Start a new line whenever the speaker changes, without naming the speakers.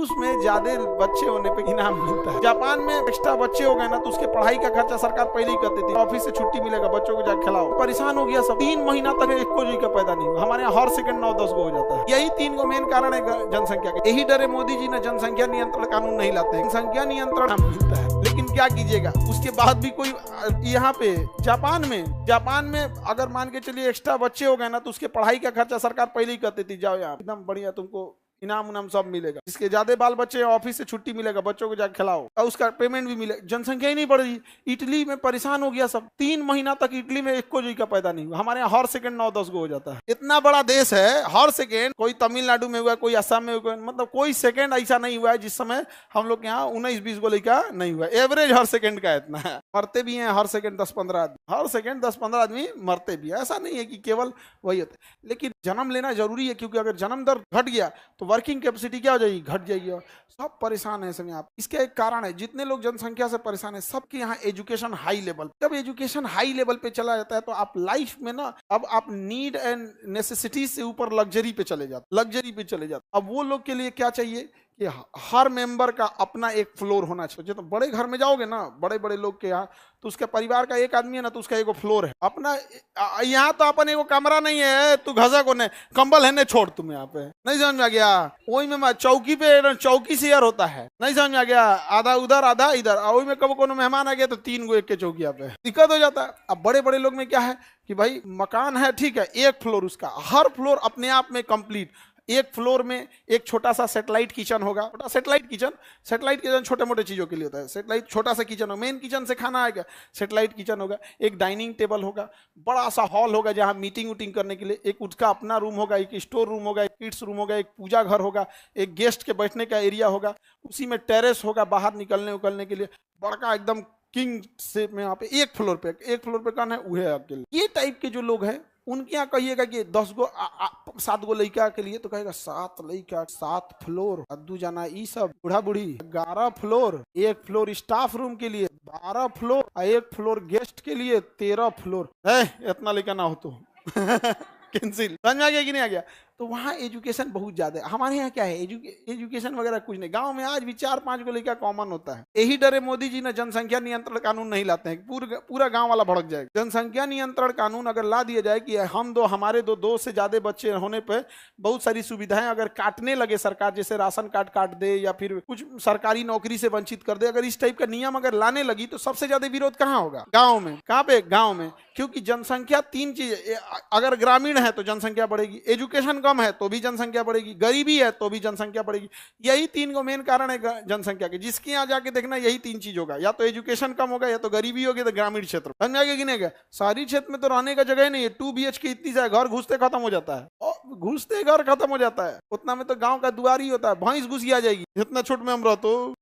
रूस में ज्यादा बच्चे होने पे इनाम मिलता है। जापान में एक्स्ट्रा बच्चे हो गए ना तो उसके पढ़ाई का खर्चा सरकार पहले ही करती थी। ऑफिस से छुट्टी मिलेगा, बच्चों को जाकर खिलाओ। परेशान हो गया सब। 3 महीना तक एक को जी का पैदा नहीं हुआ। हमारे यहाँ हर सेकंड 9-10 को हो जाता है। यही 3 को मेन कारण है जनसंख्या के। यही डरे मोदी जी ने जनसंख्या नियंत्रण कानून नहीं लाते। जनसंख्या नियंत्रण मिलता है, लेकिन क्या कीजिएगा, उसके बाद भी कोई यहाँ पे जापान में अगर मान के चलिए एक्स्ट्रा बच्चे हो गए ना तो उसके पढ़ाई का खर्चा सरकार पहले ही करती थी। जाओ यार, एकदम बढ़िया, तुमको इनाम उनाम सब मिलेगा। इसके ज्यादा बाल बच्चे ऑफिस से छुट्टी मिलेगा, बच्चों को जाकर खिलाओ और उसका पेमेंट भी मिलेगा। जनसंख्या ही नहीं बढ़ रही। इटली में परेशान हो गया सब। 3 महीना तक इटली में एक को जी का पैदा नहीं हुआ। हमारे यहाँ हर सेकंड 9-10 को हो जाता है। इतना बड़ा देश है, हर सेकंड कोई तमिलनाडु में हुआ, कोई असम में हुआ, मतलब कोई सेकंड ऐसा नहीं हुआ है जिस समय हम लोग के यहाँ 19-20 को लड़का नहीं हुआ। एवरेज हर सेकंड का इतना है। मरते भी हैं हर सेकंड 10-15 आदमी, हर सेकंड 10-15 आदमी मरते भी है। ऐसा नहीं है कि केवल वही होता है, लेकिन जन्म लेना जरूरी है, क्योंकि अगर जन्म दर घट गया तो वर्किंग कैपेसिटी क्या हो जाएगी, घट जाएगी। और सब परेशान है इसमें। आप इसका एक कारण है, जितने लोग जनसंख्या से परेशान है सबके यहाँ एजुकेशन हाई लेवल। जब एजुकेशन हाई लेवल पे चला जाता है तो आप लाइफ में ना, अब आप नीड एंड नेसेसिटी से ऊपर लग्जरी पे चले जाते। अब वो लोग के लिए क्या चाहिए कि हर मेंबर का अपना एक फ्लोर होना चाहिए। तो बड़े घर में जाओगे ना, बड़े बड़े लोग के यहाँ, तो उसके परिवार का एक आदमी है ना तो उसका एगो फ्लोर है अपना। यहाँ तो अपन एगो कमरा नहीं है, तू घसा को नहीं, कंबल है ने छोड़ तुम यहाँ पे। नहीं समझ में आ गया? वही में चौकी पे चौकी शेयर होता है। नहीं समझ में आ गया? आधा उधर आधा इधर। वही में कब कोनो मेहमान आ गया तो 3 गो एक के चौकिया पे, दिक्कत हो जाता है। अब बड़े बड़े लोग में क्या है कि भाई मकान है, ठीक है, एक फ्लोर, उसका हर फ्लोर अपने आप में कंप्लीट। एक फ्लोर में एक छोटा सा सैटेलाइट किचन होगा। सैटेलाइट किचन छोटे मोटे चीजों के लिए होता है। सैटेलाइट छोटा सा किचन हो, मेन किचन से खाना आएगा, सैटेलाइट किचन होगा। एक डाइनिंग टेबल होगा, बड़ा सा हॉल होगा जहां मीटिंग उटिंग करने के लिए। एक उसका अपना रूम होगा, एक स्टोर रूम होगा, एक किड्स रूम होगा, एक पूजा घर होगा, एक गेस्ट के बैठने का एरिया होगा। उसी में टेरेस होगा बाहर निकलने उकलने के लिए, बड़का एकदम किंग से में। यहाँ पे एक फ्लोर पे कौन है, वह है अकेले। ये टाइप के जो लोग हैं उनके यहाँ कहिएगा कि 10 गो 7 गो लड़का के लिए तो कहेगा 7 लड़का 7 फ्लोर, अद्दू जाना ई सब बूढ़ा बूढ़ी 11 फ्लोर, एक फ्लोर स्टाफ रूम के लिए 12 फ्लोर, एक फ्लोर गेस्ट के लिए 13 फ्लोर। इतना लड़का ना हो तो कैंसिल। समझ में आ गया कि नहीं आ गया? तो वहाँ एजुकेशन बहुत ज्यादा है। हमारे यहाँ क्या है, एजुकेशन वगैरह कुछ नहीं। गांव में आज भी 4-5 को लेकर कॉमन होता है। यही डरे मोदी जी ने जनसंख्या नियंत्रण कानून नहीं लाते हैं, पूरा गांव वाला भड़क जाएगा। जनसंख्या नियंत्रण कानून अगर ला दिया जाए कि हमारे दो से ज्यादा बच्चे होने पर बहुत सारी सुविधाएं अगर काटने लगे सरकार, जैसे राशन कार्ड काट दे या फिर कुछ सरकारी नौकरी से वंचित कर दे, अगर इस टाइप का नियम अगर लाने लगी तो सबसे ज्यादा विरोध कहाँ होगा? गाँव में। कहाँ पे? गाँव में। क्योंकि जनसंख्या 3 चीज, अगर ग्रामीण है तो जनसंख्या बढ़ेगी, एजुकेशन कम है तो भी जनसंख्या बढ़ेगी, गरीबी है तो भी जनसंख्या बढ़ेगी। यही 3 को मेन कारण है जनसंख्या के। जिसके यहाँ जाके देखना यही 3 चीज होगा, या तो एजुकेशन कम होगा, या तो गरीबी होगी, तो ग्रामीण क्षेत्र। समझ आगे कि नहीं गया? शहरी क्षेत्र में तो रहने का जगह नहीं है। 2 BHK इतनी सा घर घुसते खत्म हो जाता है, घुसते घर खत्म हो जाता है। उतना में तो गाँव का द्वार ही होता है, भैंस घुस आ जाएगी जितना छोट में हम रहते हो।